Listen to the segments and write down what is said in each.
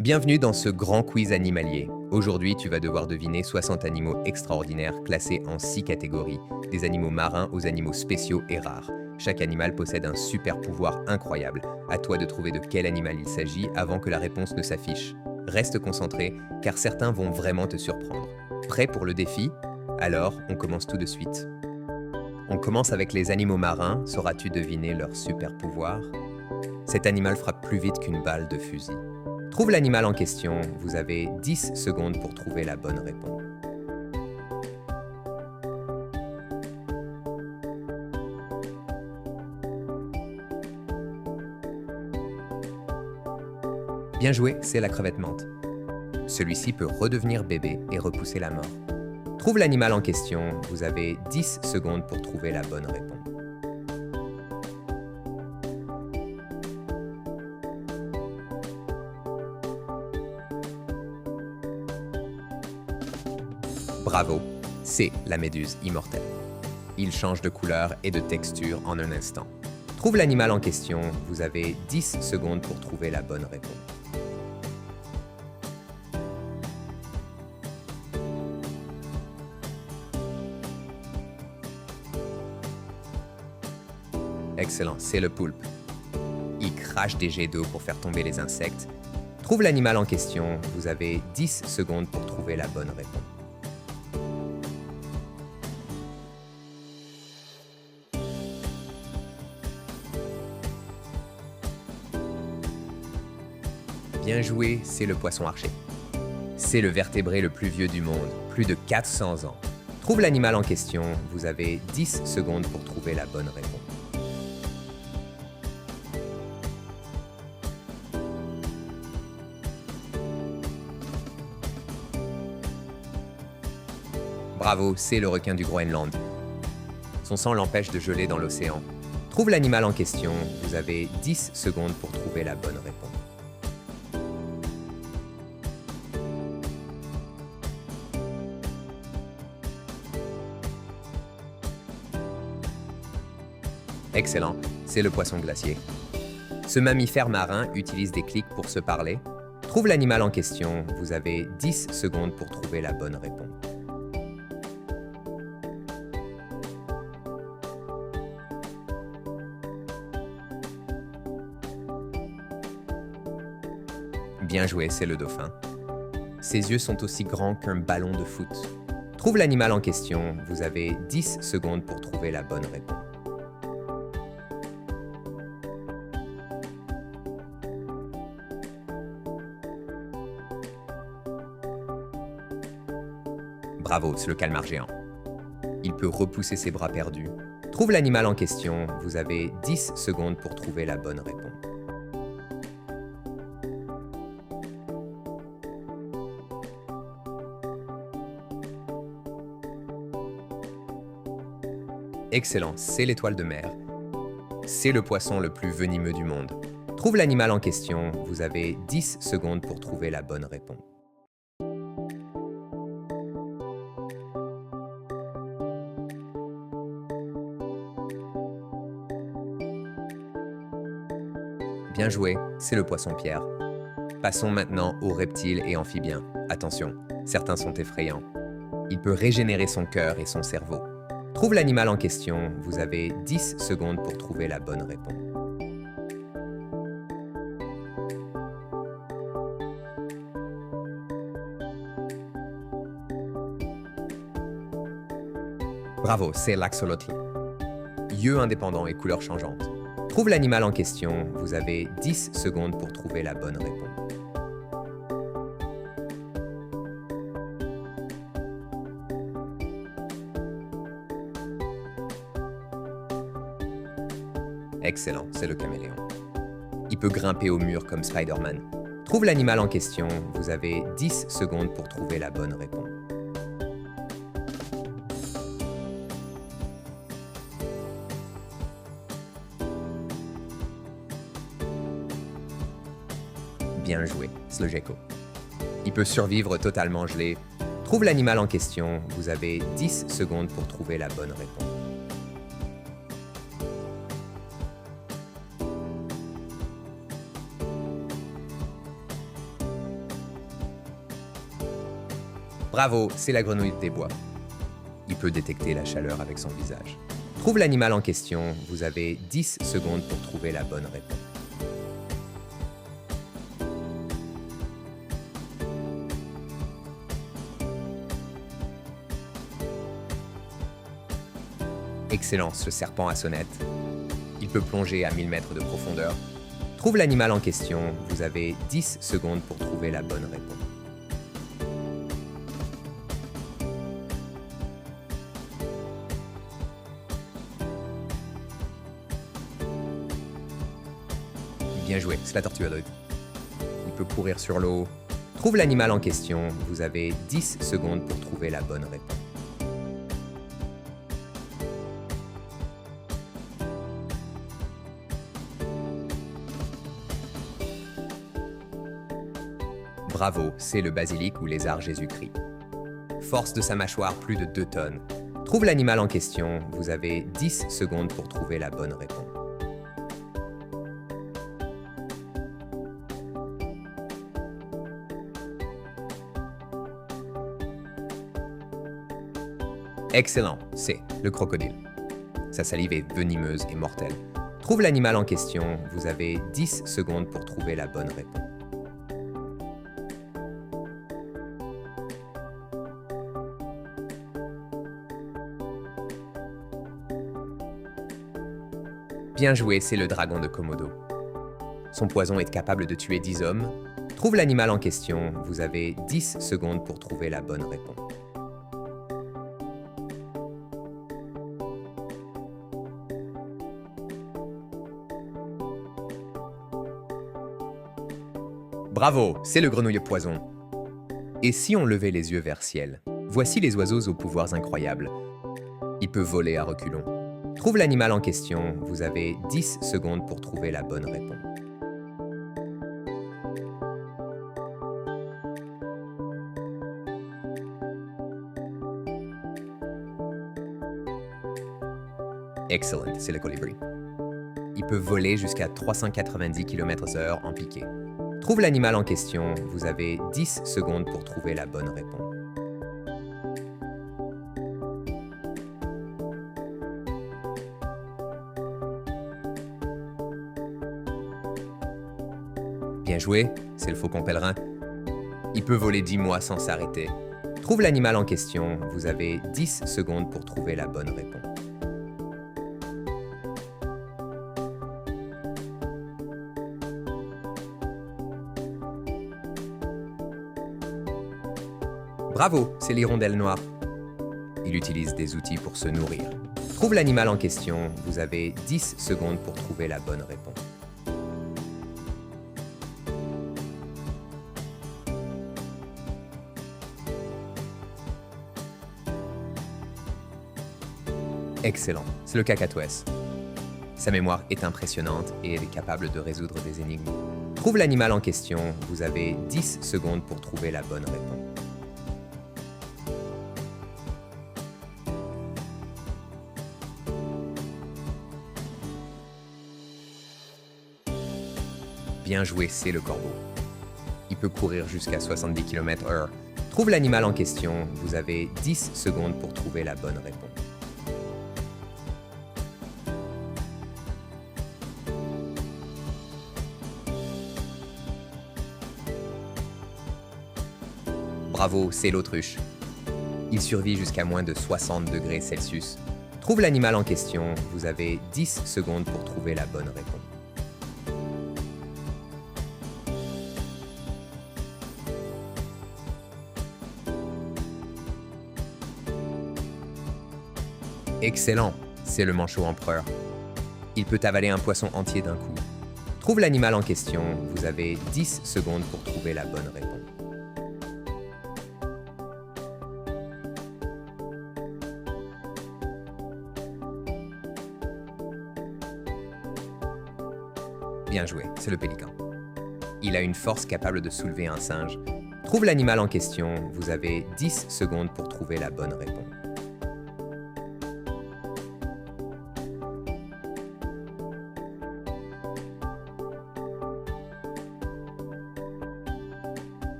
Bienvenue dans ce grand quiz animalier. Aujourd'hui, tu vas devoir deviner 60 animaux extraordinaires classés en 6 catégories, des animaux marins aux animaux spéciaux et rares. Chaque animal possède un super pouvoir incroyable. À toi de trouver de quel animal il s'agit avant que la réponse ne s'affiche. Reste concentré, car certains vont vraiment te surprendre. Prêt pour le défi? Alors, on commence tout de suite. On commence avec les animaux marins. Sauras-tu deviner leur super pouvoir? Cet animal frappe plus vite qu'une balle de fusil. Trouve l'animal en question. Vous avez 10 secondes pour trouver la bonne réponse. Bien joué, c'est la crevette menthe. Celui-ci peut redevenir bébé et repousser la mort. Trouve l'animal en question. Vous avez 10 secondes pour trouver la bonne réponse. Bravo, c'est la méduse immortelle. Il change de couleur et de texture en un instant. Trouve l'animal en question. Vous avez 10 secondes pour trouver la bonne réponse. Excellent, c'est le poulpe. Il crache des jets d'eau pour faire tomber les insectes. Trouve l'animal en question. Vous avez 10 secondes pour trouver la bonne réponse. Bien joué, c'est le poisson archer. C'est le vertébré le plus vieux du monde, plus de 400 ans. Trouve l'animal en question. Vous avez 10 secondes pour trouver la bonne réponse. Bravo, c'est le requin du Groenland. Son sang l'empêche de geler dans l'océan. Trouve l'animal en question. Vous avez 10 secondes pour trouver la bonne réponse. Excellent, c'est le poisson glacier. Ce mammifère marin utilise des clics pour se parler. Trouve l'animal en question. Vous avez 10 secondes pour trouver la bonne réponse. Bien joué, c'est le dauphin. Ses yeux sont aussi grands qu'un ballon de foot. Trouve l'animal en question. Vous avez 10 secondes pour trouver la bonne réponse. Bravo, c'est le calmar géant. Il peut repousser ses bras perdus. Trouve l'animal en question. Vous avez 10 secondes pour trouver la bonne réponse. Excellent, c'est l'étoile de mer. C'est le poisson le plus venimeux du monde. Trouve l'animal en question. Vous avez 10 secondes pour trouver la bonne réponse. Bien joué, c'est le poisson-pierre. Passons maintenant aux reptiles et amphibiens. Attention, certains sont effrayants. Il peut régénérer son cœur et son cerveau. Trouve l'animal en question. Vous avez 10 secondes pour trouver la bonne réponse. Bravo, c'est l'axolotl. Yeux indépendants et couleurs changeantes. Trouve l'animal en question. Vous avez 10 secondes pour trouver la bonne réponse. Excellent, c'est le caméléon. Il peut grimper au mur comme Spider-Man. Trouve l'animal en question. Vous avez 10 secondes pour trouver la bonne réponse. Bien joué, c'est le gecko. Il peut survivre totalement gelé. Trouve l'animal en question. Vous avez 10 secondes pour trouver la bonne réponse. Bravo, c'est la grenouille des bois. Il peut détecter la chaleur avec son visage. Trouve l'animal en question. Vous avez 10 secondes pour trouver la bonne réponse. Excellence, le serpent à sonnette. Il peut plonger à 1000 mètres de profondeur. Trouve l'animal en question. Vous avez 10 secondes pour trouver la bonne réponse. Bien joué, c'est la tortue à deux. Il peut courir sur l'eau. Trouve l'animal en question. Vous avez 10 secondes pour trouver la bonne réponse. Bravo, c'est le basilic ou lézard Jésus-Christ. Force de sa mâchoire plus de 2 tonnes. Trouve l'animal en question. Vous avez 10 secondes pour trouver la bonne réponse. Excellent, c'est le crocodile. Sa salive est venimeuse et mortelle. Trouve l'animal en question. Vous avez 10 secondes pour trouver la bonne réponse. Bien joué, c'est le dragon de Komodo. Son poison est capable de tuer 10 hommes. Trouve l'animal en question. Vous avez 10 secondes pour trouver la bonne réponse. Bravo, c'est le grenouille poison. Et si on levait les yeux vers le ciel? Voici les oiseaux aux pouvoirs incroyables. Il peut voler à reculons. Trouve l'animal en question. Vous avez 10 secondes pour trouver la bonne réponse. Excellent, c'est le colibri. Il peut voler jusqu'à 390 km/h en piqué. Trouve l'animal en question. Vous avez 10 secondes pour trouver la bonne réponse. Bien joué, c'est le faucon pèlerin. Il peut voler 10 mois sans s'arrêter. Trouve l'animal en question. Vous avez 10 secondes pour trouver la bonne réponse. Bravo, c'est l'hirondelle noire. Il utilise des outils pour se nourrir. Trouve l'animal en question. Vous avez 10 secondes pour trouver la bonne réponse. Excellent, c'est le cacatoès. Sa mémoire est impressionnante et elle est capable de résoudre des énigmes. Trouve l'animal en question. Vous avez 10 secondes pour trouver la bonne réponse. Bien joué, c'est le corbeau. Il peut courir jusqu'à 70 km/h. Trouve l'animal en question. Vous avez 10 secondes pour trouver la bonne réponse. Bravo, c'est l'autruche. Il survit jusqu'à moins de 60 degrés Celsius. Trouve l'animal en question. Vous avez 10 secondes pour trouver la bonne réponse. Excellent, c'est le manchot empereur. Il peut avaler un poisson entier d'un coup. Trouve l'animal en question. Vous avez 10 secondes pour trouver la bonne réponse. Bien joué, c'est le pélican. Il a une force capable de soulever un singe. Trouve l'animal en question. Vous avez 10 secondes pour trouver la bonne réponse.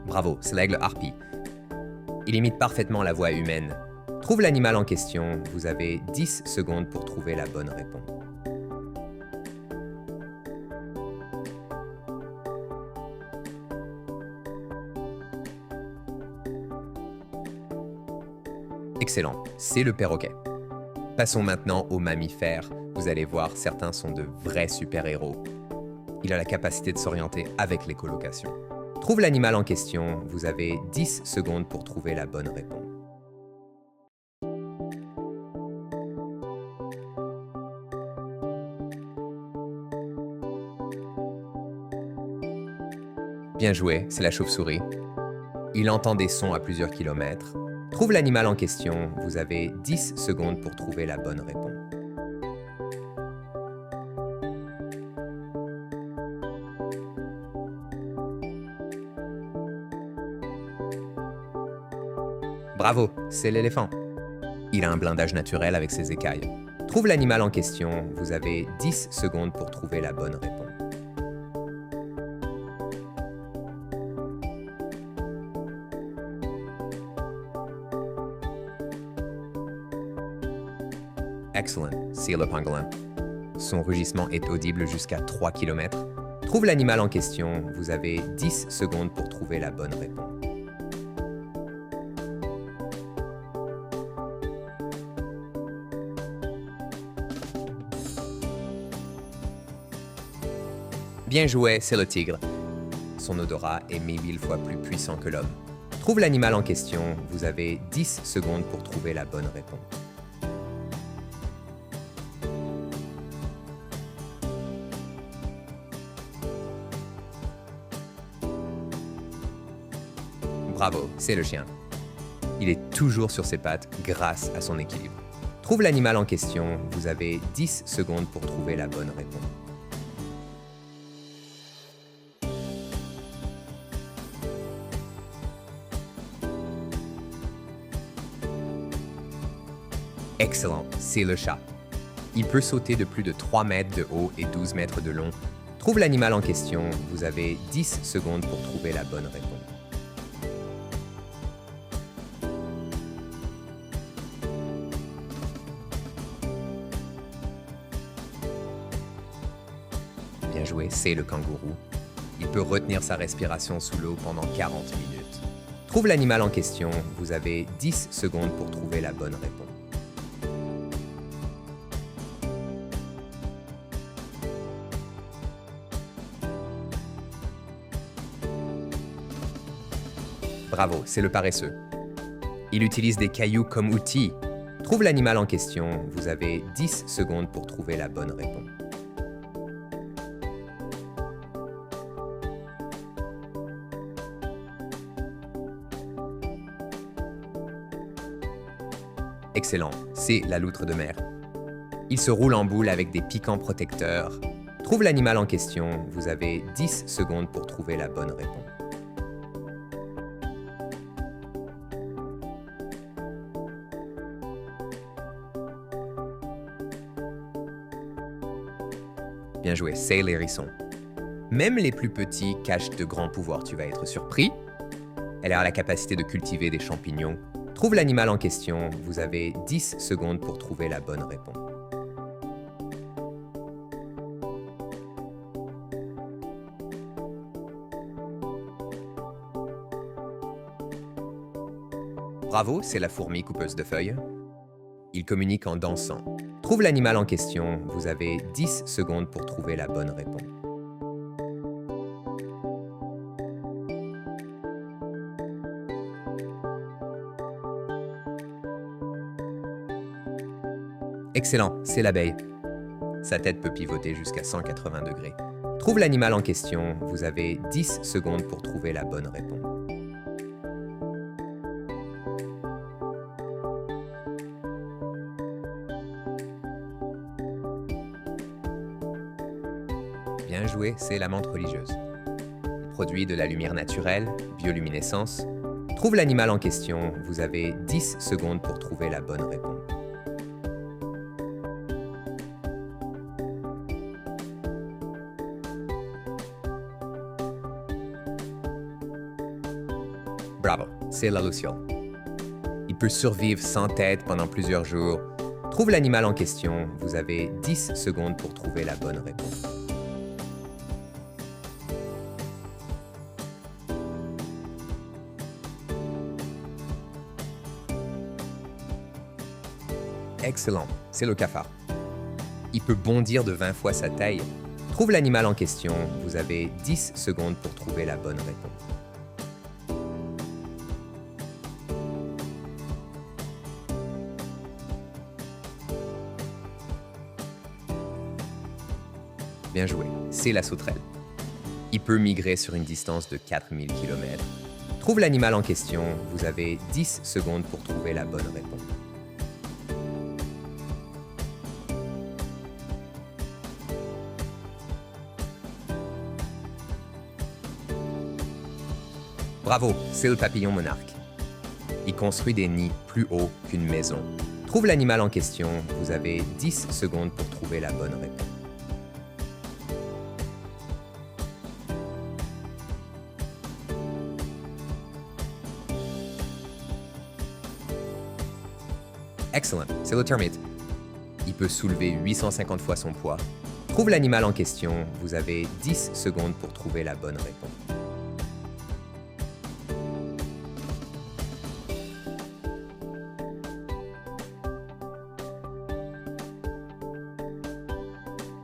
Bravo, c'est l'aigle harpie. Il imite parfaitement la voix humaine. Trouve l'animal en question. Vous avez 10 secondes pour trouver la bonne réponse. Excellent, c'est le perroquet. Passons maintenant aux mammifères. Vous allez voir, certains sont de vrais super-héros. Il a la capacité de s'orienter avec l'écholocation. Trouve l'animal en question. Vous avez 10 secondes pour trouver la bonne réponse. Bien joué, c'est la chauve-souris. Il entend des sons à plusieurs kilomètres. Trouve l'animal en question. Vous avez 10 secondes pour trouver la bonne réponse. Bravo, c'est l'éléphant. Il a un blindage naturel avec ses écailles. Trouve l'animal en question. Vous avez 10 secondes pour trouver la bonne réponse. Excellent, c'est le pangolin. Son rugissement est audible jusqu'à 3 km. Trouve l'animal en question. Vous avez 10 secondes pour trouver la bonne réponse. Bien joué, c'est le tigre. Son odorat est 1000 fois plus puissant que l'homme. Trouve l'animal en question. Vous avez 10 secondes pour trouver la bonne réponse. Bravo, c'est le chien. Il est toujours sur ses pattes grâce à son équilibre. Trouve l'animal en question. Vous avez 10 secondes pour trouver la bonne réponse. Excellent, c'est le chat. Il peut sauter de plus de 3 mètres de haut et 12 mètres de long. Trouve l'animal en question. Vous avez 10 secondes pour trouver la bonne réponse. Bien joué, c'est le kangourou. Il peut retenir sa respiration sous l'eau pendant 40 minutes. Trouve l'animal en question. Vous avez 10 secondes pour trouver la bonne réponse. Bravo, c'est le paresseux. Il utilise des cailloux comme outils. Trouve l'animal en question. Vous avez 10 secondes pour trouver la bonne réponse. Excellent, c'est la loutre de mer. Il se roule en boule avec des piquants protecteurs. Trouve l'animal en question. Vous avez 10 secondes pour trouver la bonne réponse. Bien joué, c'est l'hérisson. Même les plus petits cachent de grands pouvoirs. Tu vas être surpris. Elle a la capacité de cultiver des champignons. Trouve l'animal en question. Vous avez 10 secondes pour trouver la bonne réponse. Bravo, c'est la fourmi coupeuse de feuilles. Il communique en dansant. Trouve l'animal en question. Vous avez 10 secondes pour trouver la bonne réponse. Excellent, c'est l'abeille. Sa tête peut pivoter jusqu'à 180 degrés. Trouve l'animal en question. Vous avez 10 secondes pour trouver la bonne réponse. Bien joué, c'est la menthe religieuse. Il produit de la lumière naturelle, bioluminescence. Trouve l'animal en question. Vous avez 10 secondes pour trouver la bonne réponse. Bravo, c'est la luciole. peut survivre sans tête pendant plusieurs jours. Trouve l'animal en question. Vous avez 10 secondes pour trouver la bonne réponse. Excellent, c'est le cafard. Il peut bondir de 20 fois sa taille. Trouve l'animal en question. Vous avez 10 secondes pour trouver la bonne réponse. Bien joué, c'est la sauterelle. Il peut migrer sur une distance de 4000 km. Trouve l'animal en question. Vous avez 10 secondes pour trouver la bonne réponse. Bravo, c'est le papillon monarque. Il construit des nids plus hauts qu'une maison. Trouve l'animal en question. Vous avez 10 secondes pour trouver la bonne réponse. Excellent, c'est le termite. Il peut soulever 850 fois son poids. Trouve l'animal en question. Vous avez 10 secondes pour trouver la bonne réponse.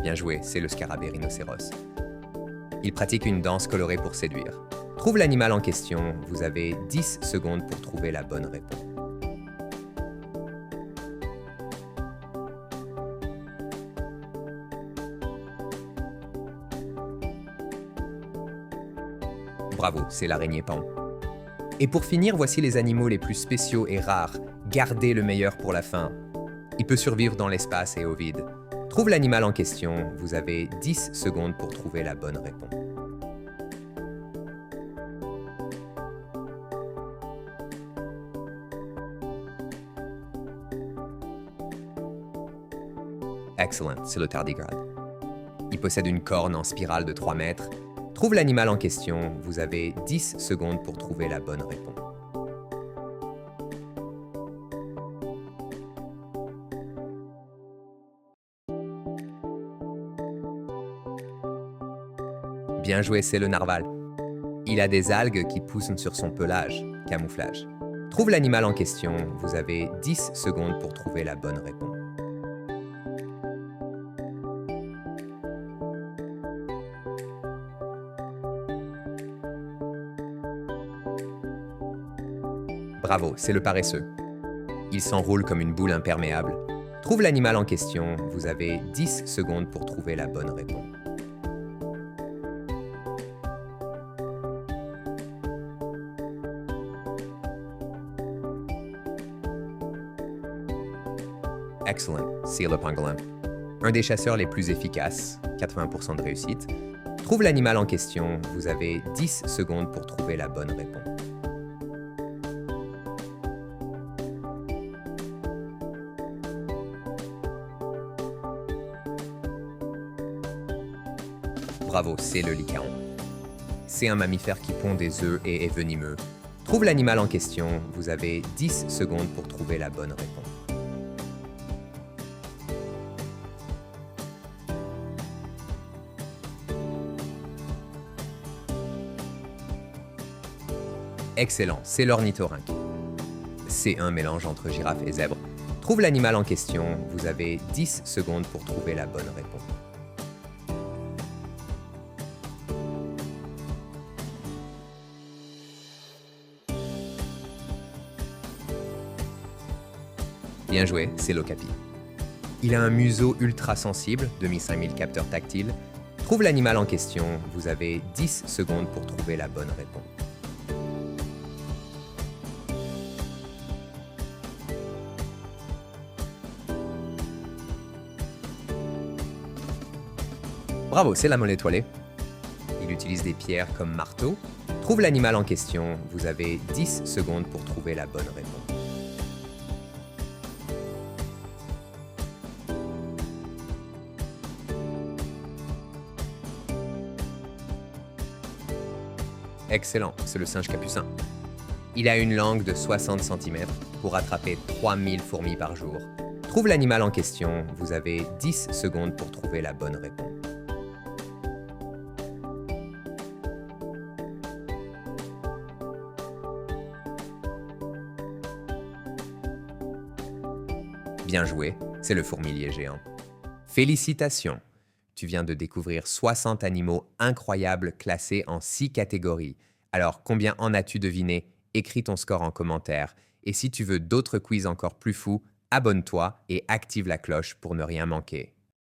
Bien joué, c'est le scarabée rhinocéros. Il pratique une danse colorée pour séduire. Trouve l'animal en question. Vous avez 10 secondes pour trouver la bonne réponse. Bravo, c'est l'araignée paon. Et pour finir, voici les animaux les plus spéciaux et rares. Gardez le meilleur pour la fin. Il peut survivre dans l'espace et au vide. Trouve l'animal en question. Vous avez 10 secondes pour trouver la bonne réponse. Excellent, c'est le tardigrade. Il possède une corne en spirale de 3 mètres. Trouve l'animal en question. Vous avez 10 secondes pour trouver la bonne réponse. Bien joué, c'est le narval. Il a des algues qui poussent sur son pelage, camouflage. Trouve l'animal en question. Vous avez 10 secondes pour trouver la bonne réponse. Bravo, c'est le paresseux. Il s'enroule comme une boule imperméable. Trouve l'animal en question. Vous avez 10 secondes pour trouver la bonne réponse. Excellent, c'est le pangolin. Un des chasseurs les plus efficaces, 80% de réussite. Trouve l'animal en question. Vous avez 10 secondes pour trouver la bonne réponse. Bravo, c'est le lycaon. C'est un mammifère qui pond des œufs et est venimeux. Trouve l'animal en question. Vous avez 10 secondes pour trouver la bonne réponse. Excellent, c'est l'ornithorynque. C'est un mélange entre girafe et zèbre. Trouve l'animal en question. Vous avez 10 secondes pour trouver la bonne réponse. Bien joué, c'est l'okapi. Il a un museau ultra sensible, 2500 capteurs tactiles. Trouve l'animal en question. Vous avez 10 secondes pour trouver la bonne réponse. Bravo, c'est la molle étoilée. Il utilise des pierres comme marteau. Trouve l'animal en question. Vous avez 10 secondes pour trouver la bonne réponse. Excellent, c'est le singe capucin. Il a une langue de 60 cm pour attraper 3000 fourmis par jour. Trouve l'animal en question, vous avez 10 secondes pour trouver la bonne réponse. Bien joué, c'est le fourmilier géant. Félicitations! Tu viens de découvrir 60 animaux incroyables classés en 6 catégories. Alors, combien en as-tu deviné? Écris ton score en commentaire. Et si tu veux d'autres quiz encore plus fous, abonne-toi et active la cloche pour ne rien manquer.